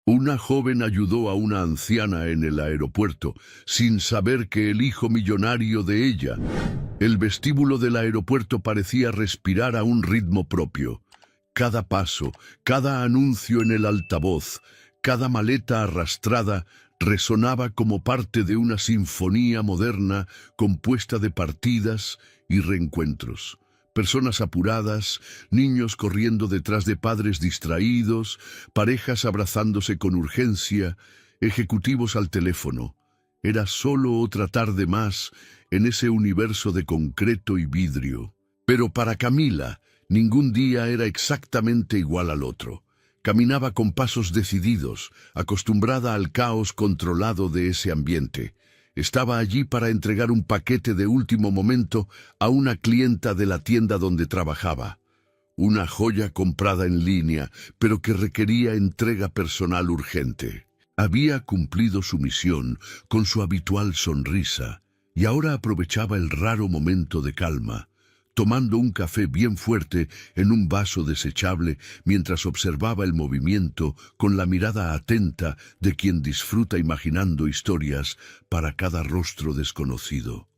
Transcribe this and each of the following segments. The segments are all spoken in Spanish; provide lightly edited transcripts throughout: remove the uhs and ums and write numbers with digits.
Una joven ayudó a una anciana en el aeropuerto, sin saber que el hijo millonario de ella. El vestíbulo del aeropuerto parecía respirar a un ritmo propio. Cada paso, cada anuncio en el altavoz, cada maleta arrastrada resonaba como parte de una sinfonía moderna compuesta de partidas y reencuentros. Personas apuradas, niños corriendo detrás de padres distraídos, parejas abrazándose con urgencia, ejecutivos al teléfono. Era solo otra tarde más en ese universo de concreto y vidrio. Pero para Camila, ningún día era exactamente igual al otro. Caminaba con pasos decididos, acostumbrada al caos controlado de ese ambiente. Estaba allí para entregar un paquete de último momento a una clienta de la tienda donde trabajaba. Una joya comprada en línea, pero que requería entrega personal urgente. Había cumplido su misión con su habitual sonrisa y ahora aprovechaba el raro momento de calma, tomando un café bien fuerte en un vaso desechable mientras observaba el movimiento con la mirada atenta de quien disfruta imaginando historias para cada rostro desconocido.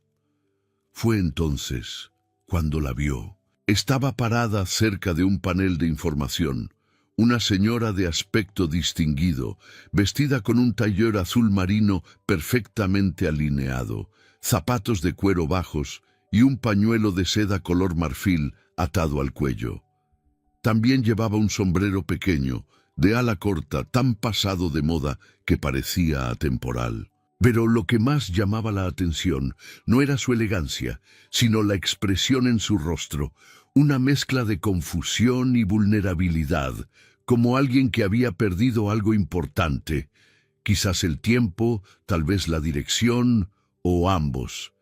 Fue entonces cuando la vio. Estaba parada cerca de un panel de información, una señora de aspecto distinguido, vestida con un tailleur azul marino perfectamente alineado, zapatos de cuero bajos y un pañuelo de seda color marfil atado al cuello. También llevaba un sombrero pequeño, de ala corta, tan pasado de moda que parecía atemporal. Pero lo que más llamaba la atención no era su elegancia, sino la expresión en su rostro, una mezcla de confusión y vulnerabilidad, como alguien que había perdido algo importante, quizás el tiempo, tal vez la dirección, o ambos.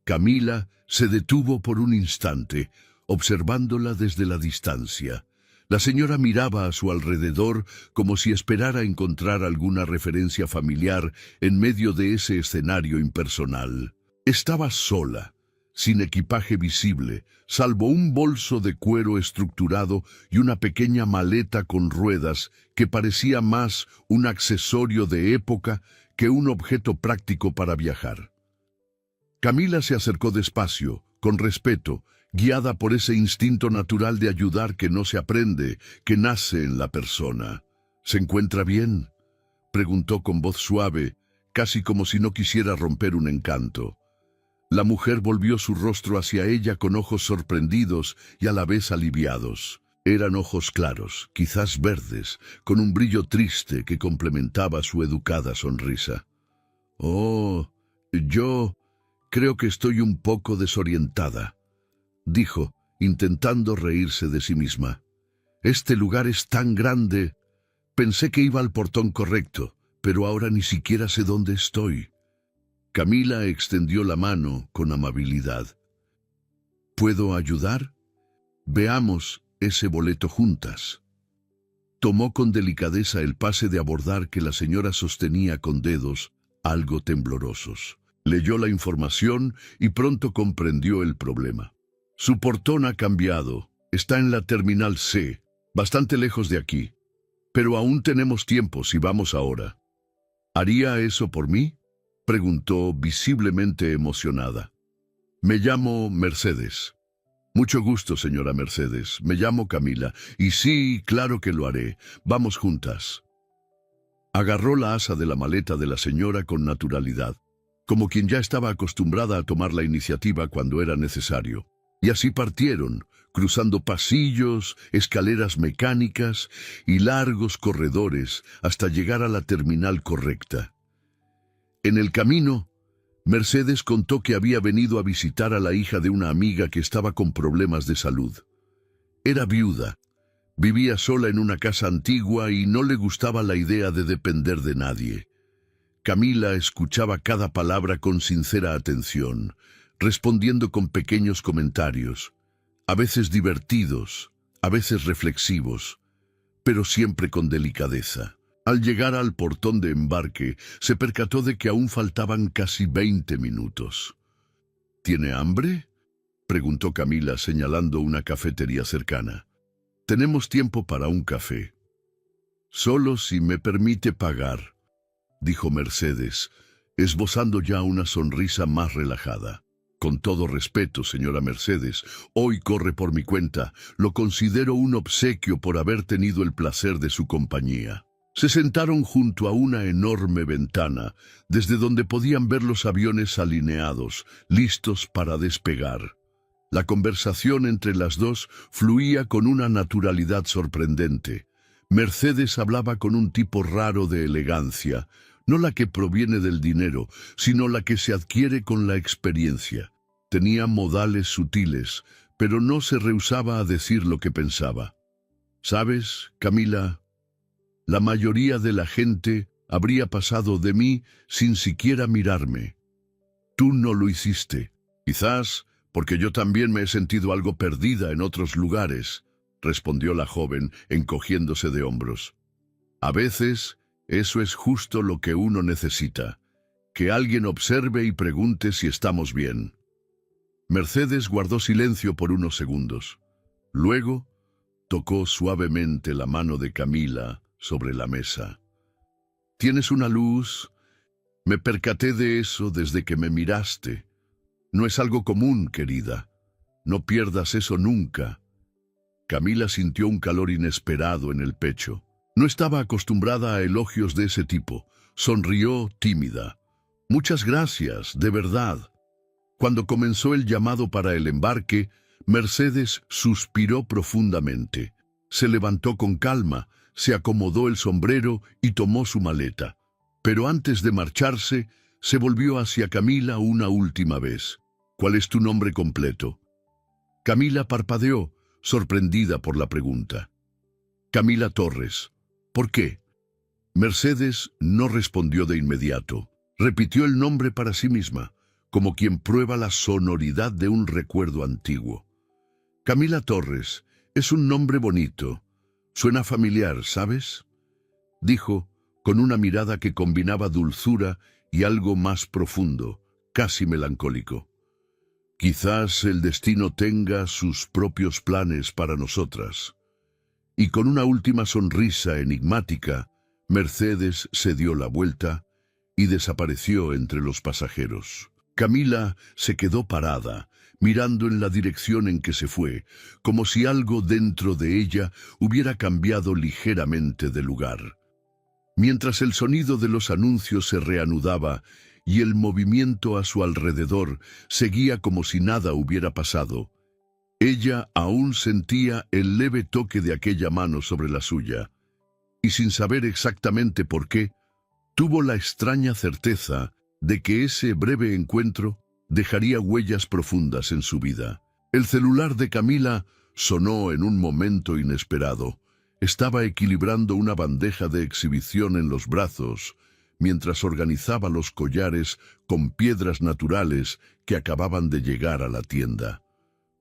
Camila se detuvo por un instante, observándola desde la distancia. La señora miraba a su alrededor como si esperara encontrar alguna referencia familiar en medio de ese escenario impersonal. Estaba sola, sin equipaje visible, salvo un bolso de cuero estructurado y una pequeña maleta con ruedas que parecía más un accesorio de época que un objeto práctico para viajar. Camila se acercó despacio, con respeto, guiada por ese instinto natural de ayudar que no se aprende, que nace en la persona. ¿Se encuentra bien?, preguntó con voz suave, casi como si no quisiera romper un encanto. La mujer volvió su rostro hacia ella con ojos sorprendidos y a la vez aliviados. Eran ojos claros, quizás verdes, con un brillo triste que complementaba su educada sonrisa. «Oh, yo creo que estoy un poco desorientada», dijo, intentando reírse de sí misma. «Este lugar es tan grande. Pensé que iba al portón correcto, pero ahora ni siquiera sé dónde estoy». Camila extendió la mano con amabilidad. «¿Puedo ayudar? Veamos ese boleto juntas». Tomó con delicadeza el pase de abordar que la señora sostenía con dedos, algo temblorosos. Leyó la información y pronto comprendió el problema. Su portón ha cambiado. Está en la Terminal C, bastante lejos de aquí. Pero aún tenemos tiempo si vamos ahora. ¿Haría eso por mí?, preguntó visiblemente emocionada. «Me llamo Mercedes». «Mucho gusto, señora Mercedes. Me llamo Camila. Y sí, claro que lo haré. Vamos juntas». Agarró la asa de la maleta de la señora con naturalidad, como quien ya estaba acostumbrada a tomar la iniciativa cuando era necesario. Y así partieron, cruzando pasillos, escaleras mecánicas y largos corredores hasta llegar a la terminal correcta. En el camino, Mercedes contó que había venido a visitar a la hija de una amiga que estaba con problemas de salud. Era viuda, vivía sola en una casa antigua y no le gustaba la idea de depender de nadie. Camila escuchaba cada palabra con sincera atención, respondiendo con pequeños comentarios, a veces divertidos, a veces reflexivos, pero siempre con delicadeza. Al llegar al portón de embarque, se percató de que aún faltaban casi 20 minutos. «¿Tiene hambre?», preguntó Camila señalando una cafetería cercana. «Tenemos tiempo para un café». Solo si me permite pagar, dijo Mercedes, esbozando ya una sonrisa más relajada. Con todo respeto, señora Mercedes, hoy corre por mi cuenta. Lo considero un obsequio por haber tenido el placer de su compañía. Se sentaron junto a una enorme ventana, desde donde podían ver los aviones alineados, listos para despegar. La conversación entre las dos fluía con una naturalidad sorprendente. Mercedes hablaba con un tipo raro de elegancia, no la que proviene del dinero, sino la que se adquiere con la experiencia. Tenía modales sutiles, pero no se rehusaba a decir lo que pensaba. ¿Sabes, Camila? La mayoría de la gente habría pasado de mí sin siquiera mirarme. Tú no lo hiciste. Quizás porque yo también me he sentido algo perdida en otros lugares, respondió la joven, encogiéndose de hombros. A veces, eso es justo lo que uno necesita, que alguien observe y pregunte si estamos bien. Mercedes guardó silencio por unos segundos. Luego, tocó suavemente la mano de Camila sobre la mesa. «¿Tienes una luz? Me percaté de eso desde que me miraste. No es algo común, querida. No pierdas eso nunca». Camila sintió un calor inesperado en el pecho. No estaba acostumbrada a elogios de ese tipo. Sonrió tímida. «Muchas gracias, de verdad». Cuando comenzó el llamado para el embarque, Mercedes suspiró profundamente. Se levantó con calma, se acomodó el sombrero y tomó su maleta. Pero antes de marcharse, se volvió hacia Camila una última vez. «¿Cuál es tu nombre completo?» Camila parpadeó, sorprendida por la pregunta. «Camila Torres». «¿Por qué?» Mercedes no respondió de inmediato. Repitió el nombre para sí misma, como quien prueba la sonoridad de un recuerdo antiguo. «Camila Torres, es un nombre bonito. Suena familiar, ¿sabes?», dijo, con una mirada que combinaba dulzura y algo más profundo, casi melancólico. «Quizás el destino tenga sus propios planes para nosotras». Y con una última sonrisa enigmática, Mercedes se dio la vuelta y desapareció entre los pasajeros. Camila se quedó parada, mirando en la dirección en que se fue, como si algo dentro de ella hubiera cambiado ligeramente de lugar. Mientras el sonido de los anuncios se reanudaba y el movimiento a su alrededor seguía como si nada hubiera pasado, ella aún sentía el leve toque de aquella mano sobre la suya, y sin saber exactamente por qué, tuvo la extraña certeza de que ese breve encuentro dejaría huellas profundas en su vida. El celular de Camila sonó en un momento inesperado. Estaba equilibrando una bandeja de exhibición en los brazos, mientras organizaba los collares con piedras naturales que acababan de llegar a la tienda.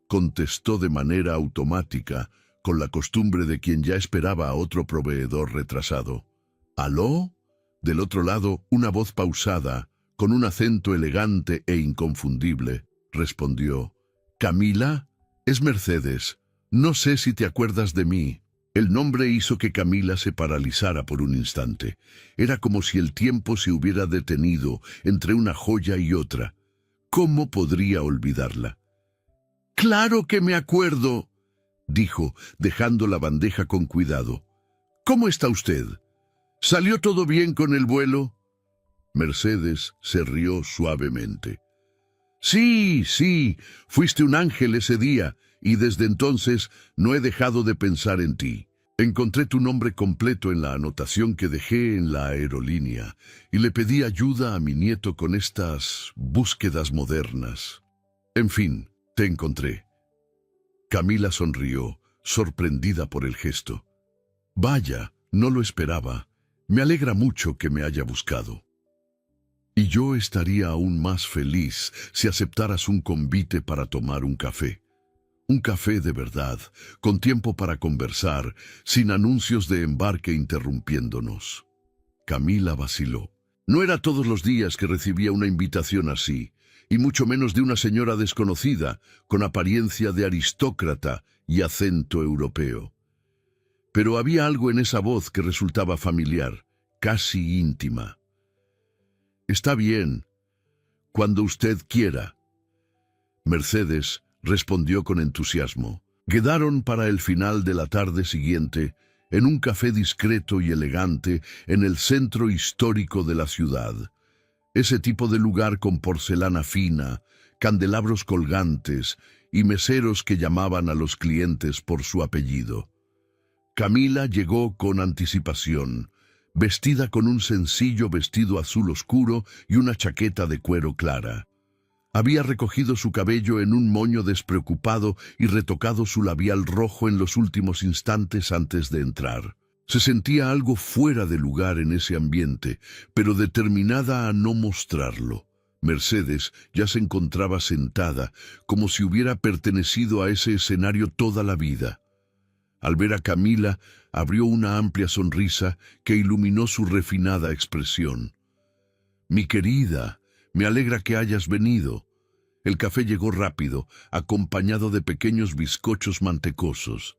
Contestó de manera automática, con la costumbre de quien ya esperaba a otro proveedor retrasado. «¿Aló?» Del otro lado, una voz pausada, con un acento elegante e inconfundible, respondió. «¿Camila? Es Mercedes. No sé si te acuerdas de mí». El nombre hizo que Camila se paralizara por un instante. Era como si el tiempo se hubiera detenido entre una joya y otra. ¿Cómo podría olvidarla? «Claro que me acuerdo», dijo, dejando la bandeja con cuidado. «¿Cómo está usted? ¿Salió todo bien con el vuelo?» Mercedes se rió suavemente. «Sí, fuiste un ángel ese día, y desde entonces no he dejado de pensar en ti. Encontré tu nombre completo en la anotación que dejé en la aerolínea, y le pedí ayuda a mi nieto con estas búsquedas modernas. En fin, te encontré». Camila sonrió, sorprendida por el gesto. «Vaya, no lo esperaba. Me alegra mucho que me haya buscado. Y yo estaría aún más feliz si aceptaras un convite para tomar un café. Un café de verdad, con tiempo para conversar, sin anuncios de embarque interrumpiéndonos». Camila vaciló. No era todos los días que recibía una invitación así, y mucho menos de una señora desconocida, con apariencia de aristócrata y acento europeo. Pero había algo en esa voz que resultaba familiar, casi íntima. «Está bien, cuando usted quiera». Mercedes respondió con entusiasmo. Quedaron para el final de la tarde siguiente en un café discreto y elegante en el centro histórico de la ciudad. Ese tipo de lugar con porcelana fina, candelabros colgantes y meseros que llamaban a los clientes por su apellido. Camila llegó con anticipación, vestida con un sencillo vestido azul oscuro y una chaqueta de cuero clara. Había recogido su cabello en un moño despreocupado y retocado su labial rojo en los últimos instantes antes de entrar. Se sentía algo fuera de lugar en ese ambiente, pero determinada a no mostrarlo. Mercedes ya se encontraba sentada, como si hubiera pertenecido a ese escenario toda la vida. Al ver a Camila, abrió una amplia sonrisa que iluminó su refinada expresión. «Mi querida, me alegra que hayas venido». El café llegó rápido, acompañado de pequeños bizcochos mantecosos.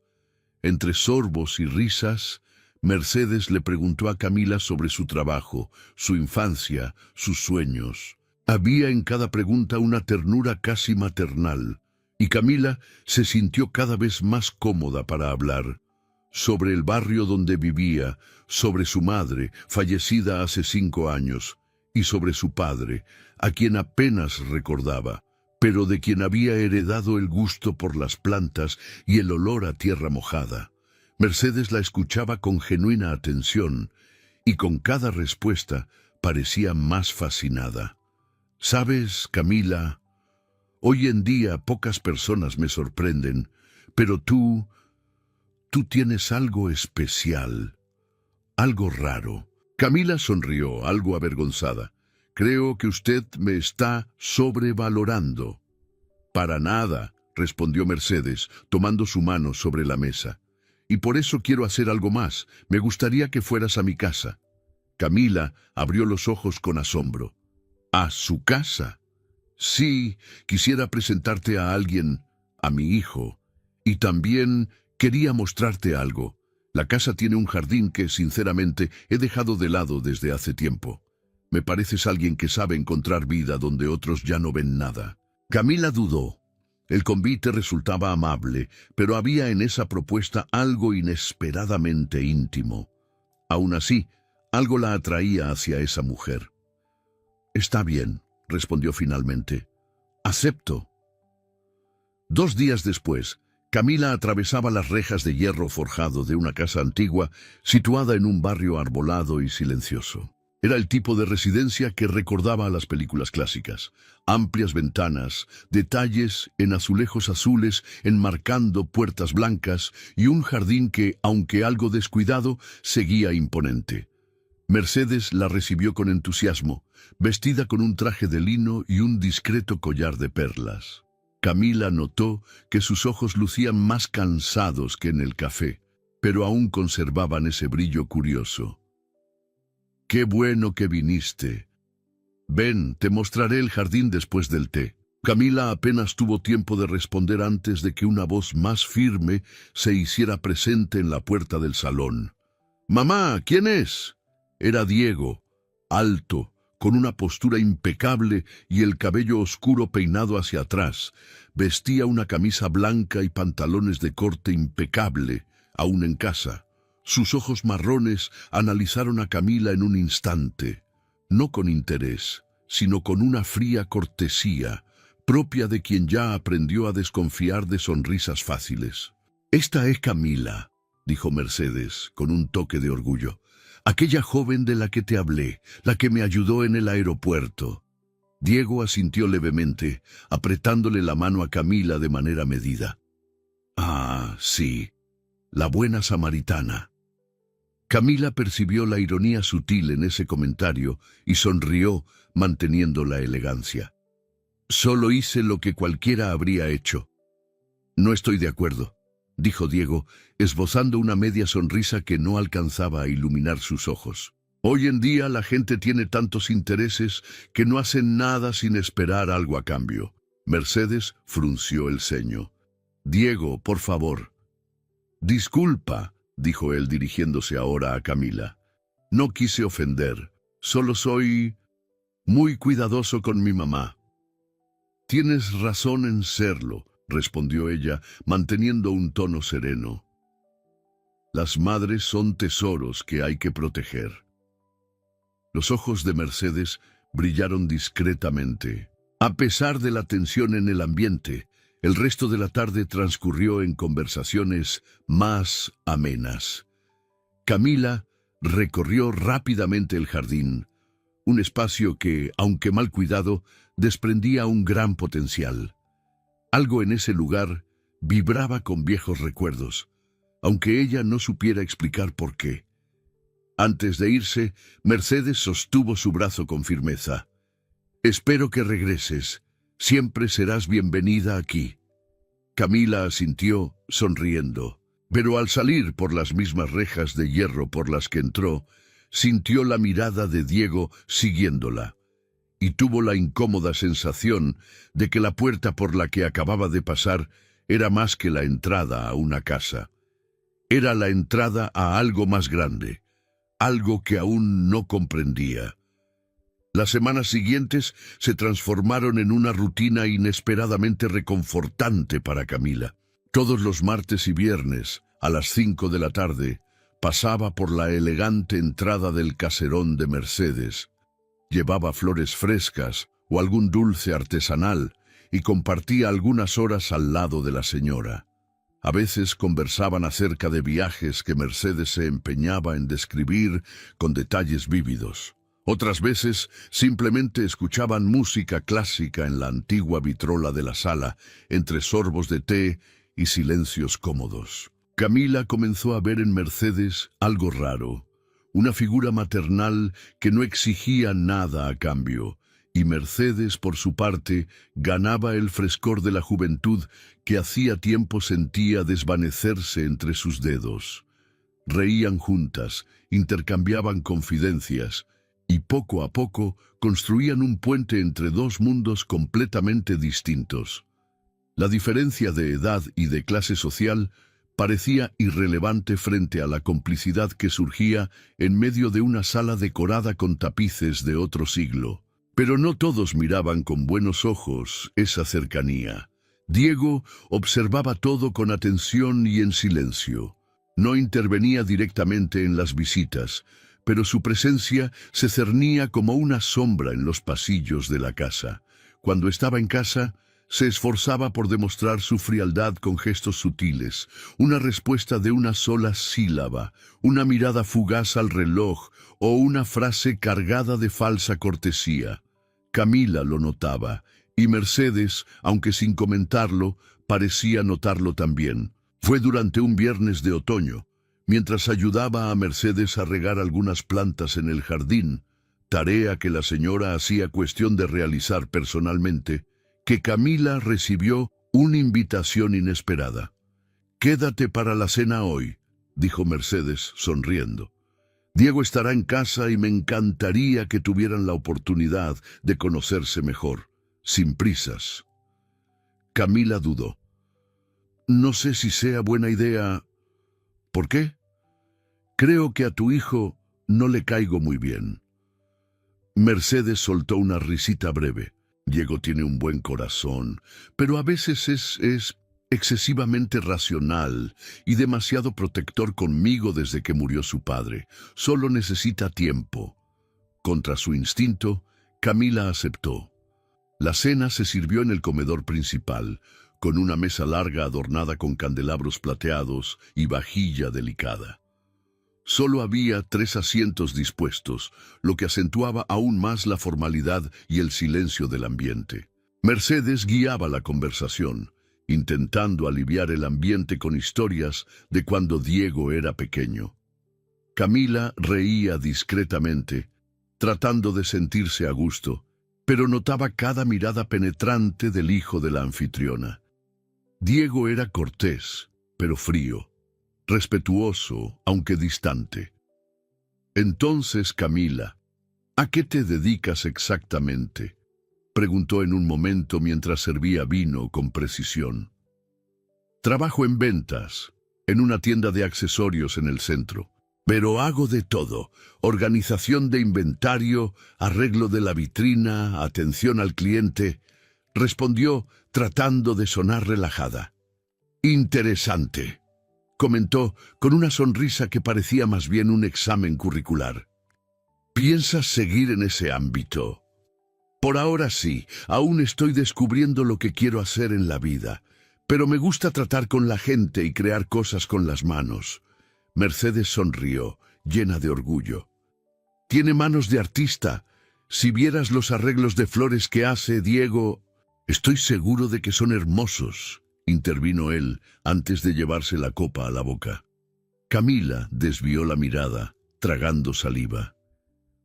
Entre sorbos y risas, Mercedes le preguntó a Camila sobre su trabajo, su infancia, sus sueños. Había en cada pregunta una ternura casi maternal, y Camila se sintió cada vez más cómoda para hablar. Sobre el barrio donde vivía, sobre su madre, fallecida hace 5 años, y sobre su padre, a quien apenas recordaba, pero de quien había heredado el gusto por las plantas y el olor a tierra mojada. Mercedes la escuchaba con genuina atención, y con cada respuesta parecía más fascinada. «¿Sabes, Camila? Hoy en día pocas personas me sorprenden, pero tú tienes algo especial, algo raro». Camila sonrió, algo avergonzada. «Creo que usted me está sobrevalorando». «Para nada», respondió Mercedes, tomando su mano sobre la mesa. «Y por eso quiero hacer algo más. Me gustaría que fueras a mi casa». Camila abrió los ojos con asombro. «¿A su casa?» «Sí, quisiera presentarte a alguien, a mi hijo. Y también quería mostrarte algo. La casa tiene un jardín que, sinceramente, he dejado de lado desde hace tiempo. Me pareces alguien que sabe encontrar vida donde otros ya no ven nada». Camila dudó. El convite resultaba amable, pero había en esa propuesta algo inesperadamente íntimo. Aún así, algo la atraía hacia esa mujer. «Está bien», respondió finalmente. «Acepto». 2 días después, Camila atravesaba las rejas de hierro forjado de una casa antigua situada en un barrio arbolado y silencioso. Era el tipo de residencia que recordaba a las películas clásicas. Amplias ventanas, detalles en azulejos azules enmarcando puertas blancas y un jardín que, aunque algo descuidado, seguía imponente. Mercedes la recibió con entusiasmo, vestida con un traje de lino y un discreto collar de perlas. Camila notó que sus ojos lucían más cansados que en el café, pero aún conservaban ese brillo curioso. «Qué bueno que viniste. Ven, te mostraré el jardín después del té». Camila apenas tuvo tiempo de responder antes de que una voz más firme se hiciera presente en la puerta del salón. «Mamá, ¿quién es?» Era Diego, alto, con una postura impecable y el cabello oscuro peinado hacia atrás. Vestía una camisa blanca y pantalones de corte impecable, aún en casa. Sus ojos marrones analizaron a Camila en un instante, no con interés, sino con una fría cortesía, propia de quien ya aprendió a desconfiar de sonrisas fáciles. «Esta es Camila», dijo Mercedes, con un toque de orgullo. «Aquella joven de la que te hablé, la que me ayudó en el aeropuerto». Diego asintió levemente, apretándole la mano a Camila de manera medida. «Ah, sí, la buena samaritana». Camila percibió la ironía sutil en ese comentario y sonrió, manteniendo la elegancia. «Solo hice lo que cualquiera habría hecho». «No estoy de acuerdo», dijo Diego, esbozando una media sonrisa que no alcanzaba a iluminar sus ojos. «Hoy en día la gente tiene tantos intereses que no hacen nada sin esperar algo a cambio». Mercedes frunció el ceño. «Diego, por favor». «Disculpa», dijo él dirigiéndose ahora a Camila. No quise ofender, solo soy muy cuidadoso con mi mamá. Tienes razón en serlo, respondió ella, manteniendo un tono sereno. Las madres son tesoros que hay que proteger. Los ojos de Mercedes brillaron discretamente. A pesar de la tensión en el ambiente, el resto de la tarde transcurrió en conversaciones más amenas. Camila recorrió rápidamente el jardín, un espacio que, aunque mal cuidado, desprendía un gran potencial. Algo en ese lugar vibraba con viejos recuerdos, aunque ella no supiera explicar por qué. Antes de irse, Mercedes sostuvo su brazo con firmeza. «Espero que regreses. Siempre serás bienvenida aquí». Camila asintió, sonriendo, pero al salir por las mismas rejas de hierro por las que entró, sintió la mirada de Diego siguiéndola, y tuvo la incómoda sensación de que la puerta por la que acababa de pasar era más que la entrada a una casa. Era la entrada a algo más grande, algo que aún no comprendía. Las semanas siguientes se transformaron en una rutina inesperadamente reconfortante para Camila. Todos los martes y viernes, a las 5 de la tarde, pasaba por la elegante entrada del caserón de Mercedes. Llevaba flores frescas o algún dulce artesanal y compartía algunas horas al lado de la señora. A veces conversaban acerca de viajes que Mercedes se empeñaba en describir con detalles vívidos. Otras veces simplemente escuchaban música clásica en la antigua vitrola de la sala, entre sorbos de té y silencios cómodos. Camila comenzó a ver en Mercedes algo raro, una figura maternal que no exigía nada a cambio, y Mercedes, por su parte, ganaba el frescor de la juventud que hacía tiempo sentía desvanecerse entre sus dedos. Reían juntas, intercambiaban confidencias, y poco a poco construían un puente entre dos mundos completamente distintos. La diferencia de edad y de clase social parecía irrelevante frente a la complicidad que surgía en medio de una sala decorada con tapices de otro siglo. Pero no todos miraban con buenos ojos esa cercanía. Diego observaba todo con atención y en silencio. No intervenía directamente en las visitas, pero su presencia se cernía como una sombra en los pasillos de la casa. Cuando estaba en casa, se esforzaba por demostrar su frialdad con gestos sutiles, una respuesta de una sola sílaba, una mirada fugaz al reloj o una frase cargada de falsa cortesía. Camila lo notaba, y Mercedes, aunque sin comentarlo, parecía notarlo también. Fue durante un viernes de otoño, mientras ayudaba a Mercedes a regar algunas plantas en el jardín, tarea que la señora hacía cuestión de realizar personalmente, que Camila recibió una invitación inesperada. «Quédate para la cena hoy», dijo Mercedes, sonriendo. «Diego estará en casa y me encantaría que tuvieran la oportunidad de conocerse mejor, sin prisas». Camila dudó. «No sé si sea buena idea». «¿Por qué?» «Creo que a tu hijo no le caigo muy bien». Mercedes soltó una risita breve. «Diego tiene un buen corazón, pero a veces es excesivamente racional y demasiado protector conmigo desde que murió su padre. Solo necesita tiempo». Contra su instinto, Camila aceptó. La cena se sirvió en el comedor principal, con una mesa larga adornada con candelabros plateados y vajilla delicada. Solo había 3 asientos dispuestos, lo que acentuaba aún más la formalidad y el silencio del ambiente. Mercedes guiaba la conversación, intentando aliviar el ambiente con historias de cuando Diego era pequeño. Camila reía discretamente, tratando de sentirse a gusto, pero notaba cada mirada penetrante del hijo de la anfitriona. Diego era cortés, pero frío, respetuoso, aunque distante. «Entonces, Camila, ¿a qué te dedicas exactamente?», preguntó en un momento mientras servía vino con precisión. «Trabajo en ventas», en una tienda de accesorios en el centro. Pero hago de todo: organización de inventario, arreglo de la vitrina, atención al cliente, respondió tratando de sonar relajada. Interesante, comentó con una sonrisa que parecía más bien un examen curricular. ¿Piensas seguir en ese ámbito? Por ahora sí, aún estoy descubriendo lo que quiero hacer en la vida, pero me gusta tratar con la gente y crear cosas con las manos. Mercedes sonrió, llena de orgullo. Tiene manos de artista. Si vieras los arreglos de flores que hace Diego... Estoy seguro de que son hermosos, intervino él antes de llevarse la copa a la boca. Camila desvió la mirada, tragando saliva.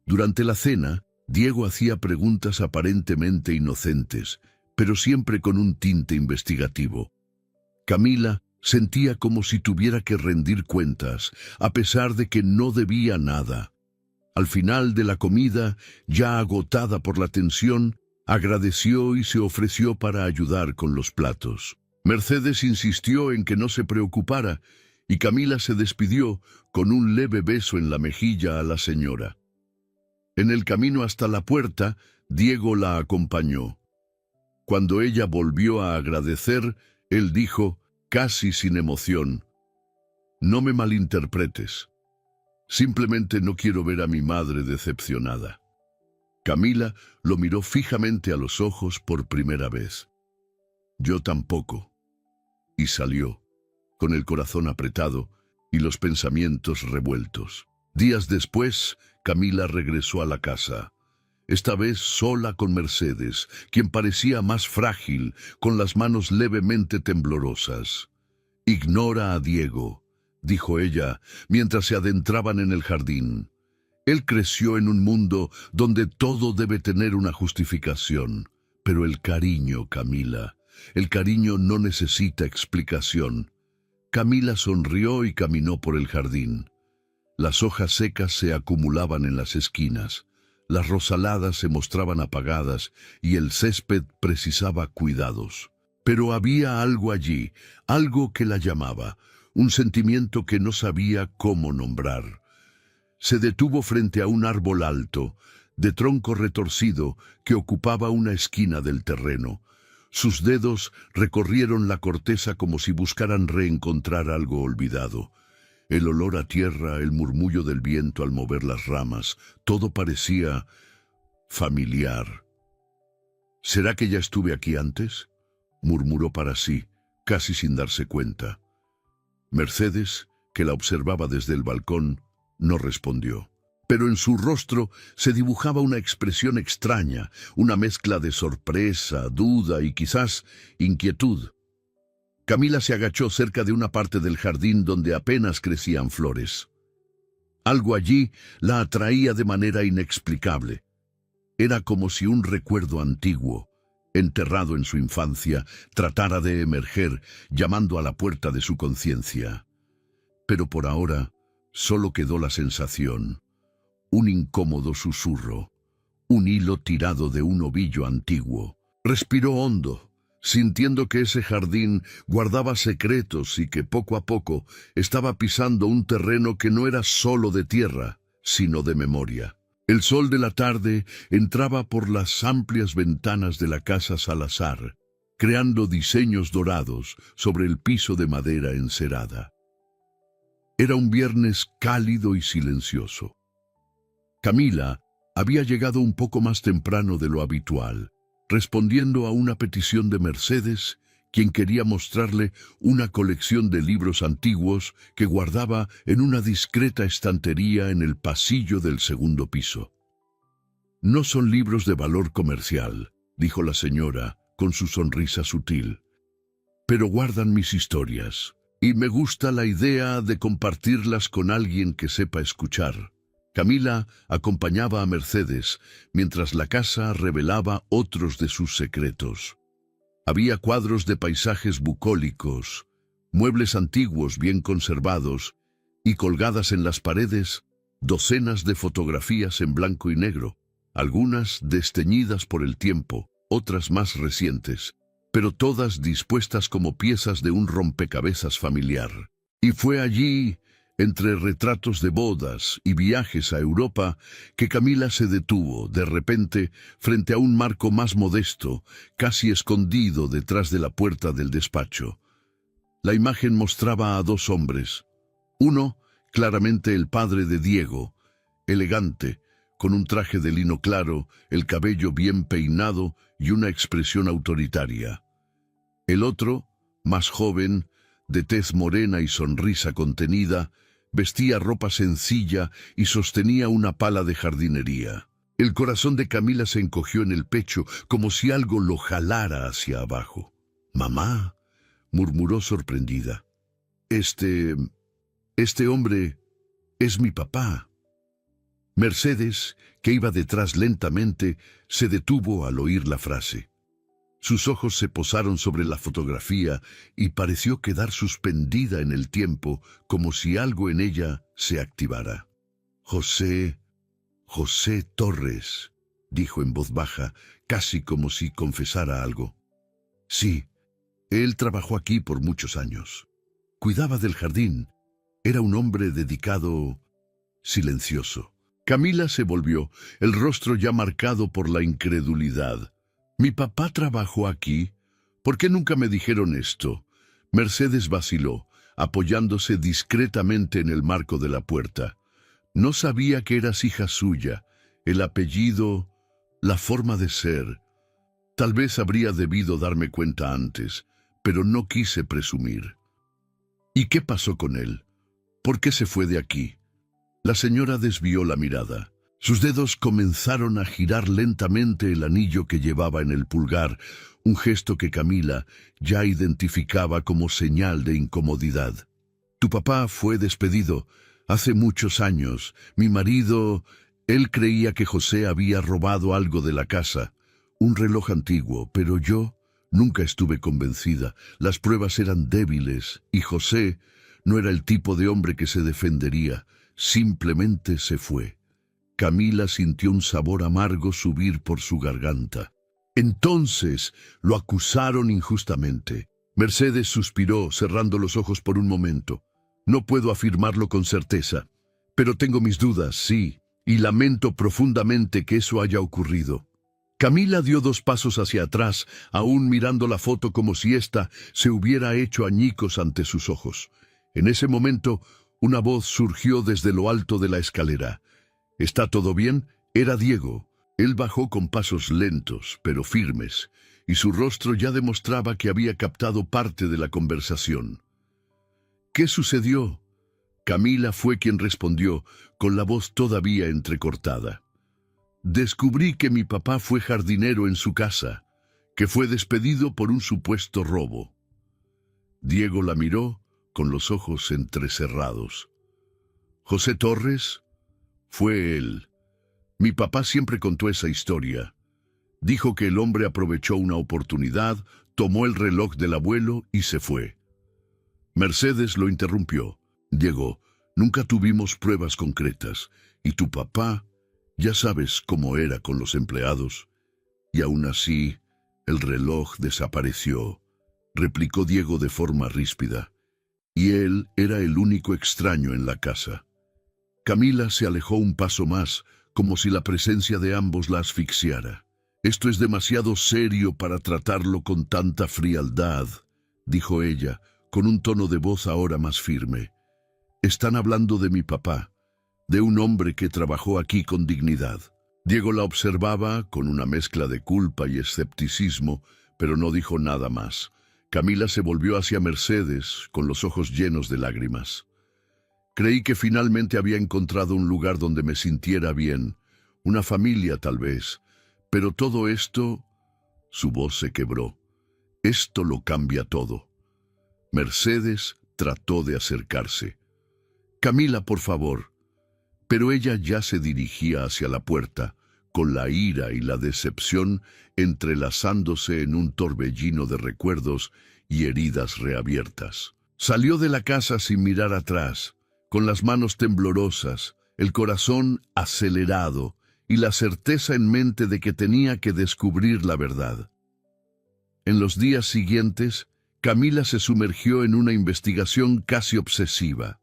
Durante la cena, Diego hacía preguntas aparentemente inocentes, pero siempre con un tinte investigativo. Camila sentía como si tuviera que rendir cuentas, a pesar de que no debía nada. Al final de la comida, ya agotada por la tensión, agradeció y se ofreció para ayudar con los platos. Mercedes insistió en que no se preocupara, y Camila se despidió con un leve beso en la mejilla a la señora. En el camino hasta la puerta, Diego la acompañó. Cuando ella volvió a agradecer, él dijo, casi sin emoción: «No me malinterpretes. Simplemente no quiero ver a mi madre decepcionada». Camila lo miró fijamente a los ojos por primera vez. «Yo tampoco». Y salió, con el corazón apretado y los pensamientos revueltos. Días después, Camila regresó a la casa, esta vez sola con Mercedes, quien parecía más frágil, con las manos levemente temblorosas. «Ignora a Diego», dijo ella, mientras se adentraban en el jardín. Él creció en un mundo donde todo debe tener una justificación. Pero el cariño, Camila, el cariño no necesita explicación. Camila sonrió y caminó por el jardín. Las hojas secas se acumulaban en las esquinas. Las rosaladas se mostraban apagadas y el césped precisaba cuidados. Pero había algo allí, algo que la llamaba, un sentimiento que no sabía cómo nombrar. Se detuvo frente a un árbol alto, de tronco retorcido, que ocupaba una esquina del terreno. Sus dedos recorrieron la corteza como si buscaran reencontrar algo olvidado. El olor a tierra, el murmullo del viento al mover las ramas, todo parecía familiar. «¿Será que ya estuve aquí antes?», murmuró para sí, casi sin darse cuenta. Mercedes, que la observaba desde el balcón, no respondió. Pero en su rostro se dibujaba una expresión extraña, una mezcla de sorpresa, duda y quizás inquietud. Camila se agachó cerca de una parte del jardín donde apenas crecían flores. Algo allí la atraía de manera inexplicable. Era como si un recuerdo antiguo, enterrado en su infancia, tratara de emerger, llamando a la puerta de su conciencia. Pero por ahora solo quedó la sensación, un incómodo susurro, un hilo tirado de un ovillo antiguo. Respiró hondo, sintiendo que ese jardín guardaba secretos y que poco a poco estaba pisando un terreno que no era solo de tierra, sino de memoria. El sol de la tarde entraba por las amplias ventanas de la casa Salazar, creando diseños dorados sobre el piso de madera encerada. Era un viernes cálido y silencioso. Camila había llegado un poco más temprano de lo habitual, respondiendo a una petición de Mercedes, quien quería mostrarle una colección de libros antiguos que guardaba en una discreta estantería en el pasillo del segundo piso. «No son libros de valor comercial», dijo la señora con su sonrisa sutil, «pero guardan mis historias, y me gusta la idea de compartirlas con alguien que sepa escuchar». Camila acompañaba a Mercedes, mientras la casa revelaba otros de sus secretos. Había cuadros de paisajes bucólicos, muebles antiguos bien conservados, y colgadas en las paredes, docenas de fotografías en blanco y negro, algunas desteñidas por el tiempo, otras más recientes, pero todas dispuestas como piezas de un rompecabezas familiar. Y fue allí, entre retratos de bodas y viajes a Europa, que Camila se detuvo, de repente, frente a un marco más modesto, casi escondido detrás de la puerta del despacho. La imagen mostraba a dos hombres. Uno, claramente el padre de Diego, elegante, con un traje de lino claro, el cabello bien peinado y una expresión autoritaria. El otro, más joven, de tez morena y sonrisa contenida, vestía ropa sencilla y sostenía una pala de jardinería. El corazón de Camila se encogió en el pecho, como si algo lo jalara hacia abajo. «Mamá», murmuró sorprendida. Este hombre es mi papá». Mercedes, que iba detrás lentamente, se detuvo al oír la frase. Sus ojos se posaron sobre la fotografía y pareció quedar suspendida en el tiempo, como si algo en ella se activara. José Torres», dijo en voz baja, casi como si confesara algo. «Sí, él trabajó aquí por muchos años. Cuidaba del jardín. Era un hombre dedicado, silencioso». Camila se volvió, el rostro ya marcado por la incredulidad. «¿Mi papá trabajó aquí? ¿Por qué nunca me dijeron esto?». Mercedes vaciló, apoyándose discretamente en el marco de la puerta. «No sabía que eras hija suya. El apellido, la forma de ser. Tal vez habría debido darme cuenta antes, pero no quise presumir». «¿Y qué pasó con él? ¿Por qué se fue de aquí?». La señora desvió la mirada. Sus dedos comenzaron a girar lentamente el anillo que llevaba en el pulgar, un gesto que Camila ya identificaba como señal de incomodidad. «Tu papá fue despedido hace muchos años. Mi marido, él creía que José había robado algo de la casa, un reloj antiguo, pero yo nunca estuve convencida. Las pruebas eran débiles y José no era el tipo de hombre que se defendería. Simplemente se fue». Camila sintió un sabor amargo subir por su garganta. «Entonces lo acusaron injustamente». Mercedes suspiró, cerrando los ojos por un momento. «No puedo afirmarlo con certeza, pero tengo mis dudas, sí, y lamento profundamente que eso haya ocurrido». Camila dio 2 pasos hacia atrás, aún mirando la foto como si ésta se hubiera hecho añicos ante sus ojos. En ese momento, una voz surgió desde lo alto de la escalera. «¿Está todo bien?». Era Diego. Él bajó con pasos lentos, pero firmes, y su rostro ya demostraba que había captado parte de la conversación. «¿Qué sucedió?». Camila fue quien respondió, con la voz todavía entrecortada. «Descubrí que mi papá fue jardinero en su casa, que fue despedido por un supuesto robo». Diego la miró con los ojos entrecerrados. «¿José Torres?». «Fue él. Mi papá siempre contó esa historia. Dijo que el hombre aprovechó una oportunidad, tomó el reloj del abuelo y se fue». Mercedes lo interrumpió. «Diego, nunca tuvimos pruebas concretas, y tu papá, ya sabes cómo era con los empleados. Y aún así, el reloj desapareció», replicó Diego de forma ríspida. «Y él era el único extraño en la casa». Camila se alejó un paso más, como si la presencia de ambos la asfixiara. «Esto es demasiado serio para tratarlo con tanta frialdad», dijo ella, con un tono de voz ahora más firme. «Están hablando de mi papá, de un hombre que trabajó aquí con dignidad». Diego la observaba con una mezcla de culpa y escepticismo, pero no dijo nada más. Camila se volvió hacia Mercedes, con los ojos llenos de lágrimas. «Creí que finalmente había encontrado un lugar donde me sintiera bien, una familia tal vez, pero todo esto...». Su voz se quebró. «Esto lo cambia todo». Mercedes trató de acercarse. «Camila, por favor». Pero ella ya se dirigía hacia la puerta, con la ira y la decepción entrelazándose en un torbellino de recuerdos y heridas reabiertas. Salió de la casa sin mirar atrás, con las manos temblorosas, el corazón acelerado y la certeza en mente de que tenía que descubrir la verdad. En los días siguientes, Camila se sumergió en una investigación casi obsesiva.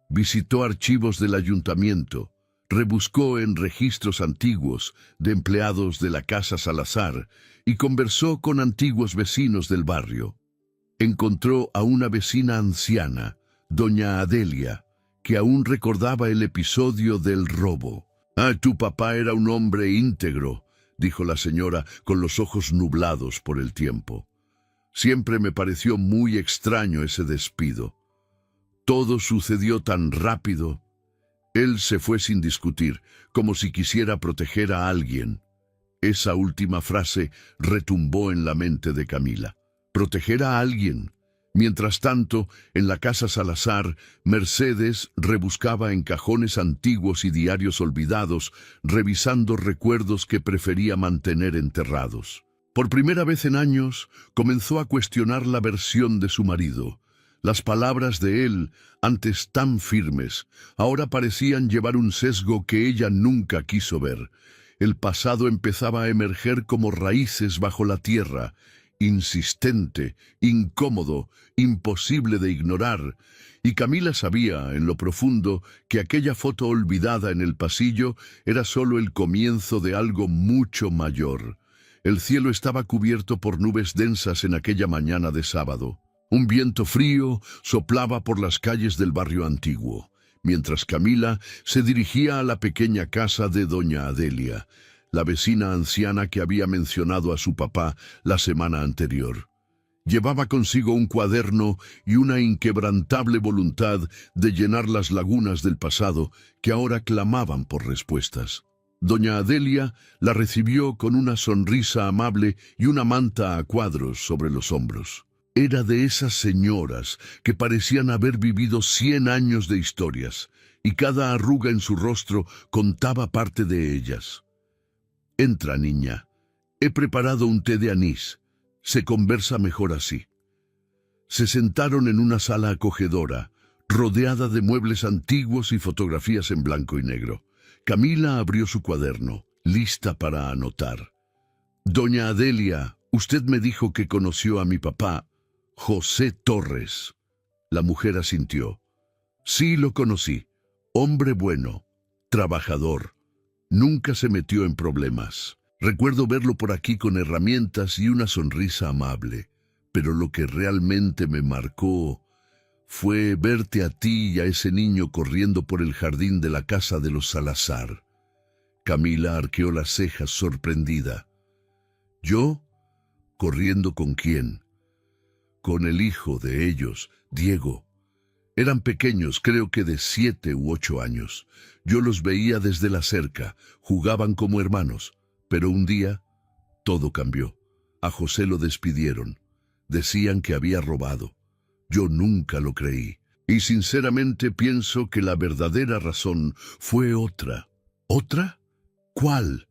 Visitó archivos del ayuntamiento, rebuscó en registros antiguos de empleados de la Casa Salazar y conversó con antiguos vecinos del barrio. Encontró a una vecina anciana, doña Adelia, que aún recordaba el episodio del robo. «Ah, tu papá era un hombre íntegro», dijo la señora con los ojos nublados por el tiempo. «Siempre me pareció muy extraño ese despido. Todo sucedió tan rápido». Él se fue sin discutir, como si quisiera proteger a alguien. Esa última frase retumbó en la mente de Camila. Proteger a alguien. Mientras tanto, en la Casa Salazar, Mercedes rebuscaba en cajones antiguos y diarios olvidados, revisando recuerdos que prefería mantener enterrados. Por primera vez en años, comenzó a cuestionar la versión de su marido. Las palabras de él, antes tan firmes, ahora parecían llevar un sesgo que ella nunca quiso ver. El pasado empezaba a emerger como raíces bajo la tierra, insistente, incómodo, imposible de ignorar, y Camila sabía, en lo profundo, que aquella foto olvidada en el pasillo era solo el comienzo de algo mucho mayor. El cielo estaba cubierto por nubes densas en aquella mañana de sábado. Un viento frío soplaba por las calles del barrio antiguo, mientras Camila se dirigía a la pequeña casa de doña Adelia, la vecina anciana que había mencionado a su papá la semana anterior. Llevaba consigo un cuaderno y una inquebrantable voluntad de llenar las lagunas del pasado que ahora clamaban por respuestas. Doña Adelia la recibió con una sonrisa amable y una manta a cuadros sobre los hombros. Era de esas señoras que parecían haber vivido 100 años de historias, y cada arruga en su rostro contaba parte de ellas. «Entra, niña. He preparado un té de anís. Se conversa mejor así». Se sentaron en una sala acogedora, rodeada de muebles antiguos y fotografías en blanco y negro. Camila abrió su cuaderno, lista para anotar. «Doña Adelia, usted me dijo que conoció a mi papá, José Torres». La mujer asintió. «Sí, lo conocí. Hombre bueno, trabajador. Nunca se metió en problemas. Recuerdo verlo por aquí con herramientas y una sonrisa amable. Pero lo que realmente me marcó fue verte a ti y a ese niño corriendo por el jardín de la casa de los Salazar». Camila arqueó las cejas sorprendida. «¿Yo? ¿Corriendo con quién?» «Con el hijo de ellos, Diego. Eran pequeños, creo que de 7 u 8 años. Yo los veía desde la cerca, jugaban como hermanos. Pero un día, todo cambió. A José lo despidieron. Decían que había robado. Yo nunca lo creí. Y sinceramente pienso que la verdadera razón fue otra». «¿Otra? ¿Cuál?»